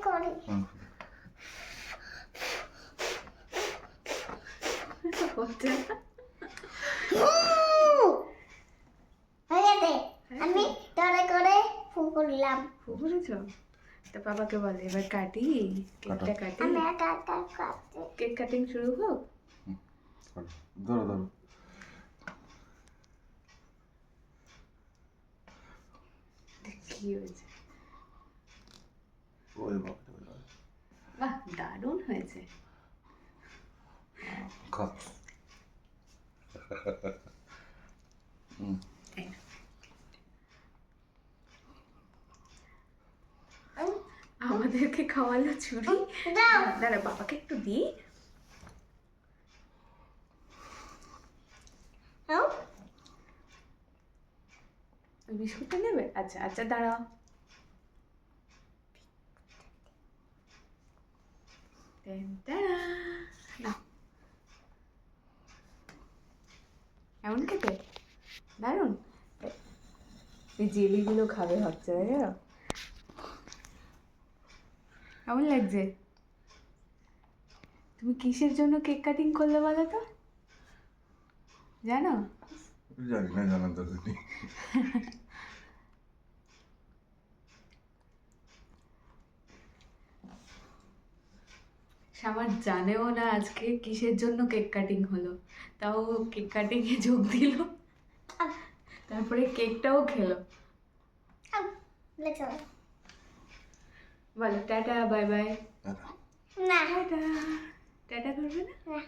করি হচ্ছে না। হয়ে গেছে আমি তরে করে ফু করলাম বুঝেছ? তা বাবাকে বলে এবার কাটি, কেকটা কাটি। আমি একা একা কাটছি কেক কাটিং শুরু হোক। ধরো ধরো কি হয়েছে? ওই বাবা ওই বাবা বাহ, দারুণ হয়েছে। খা এই না। আমাদেরকে খাওয়ালো চুরি। দাও দাঁড়া, বাবাকে একটু দিই। দাও ওই বিস্কুটটা নেবে? আচ্ছা আচ্ছা, দাঁড়াও। টাড়া। নাও। এমন খেতে দারুণ। এই জেলিগুলো খাবে ভাবছে, তাই না? কেমন লাগছে? তুমি কিসের জন্য কেক কাটিং করলে বলো তো? জানো? জানি না, জানার দরকার নেই। সামার জানেও না আজকে কিসের জন্য কেক কাটিং হলো, তাও কেক কাটিংয়ে যোগ দিল, তারপরে কেকটাও খেলো। লেখো বলো টাটা, বাই বাই। না টাটা। টাটা করবে না? না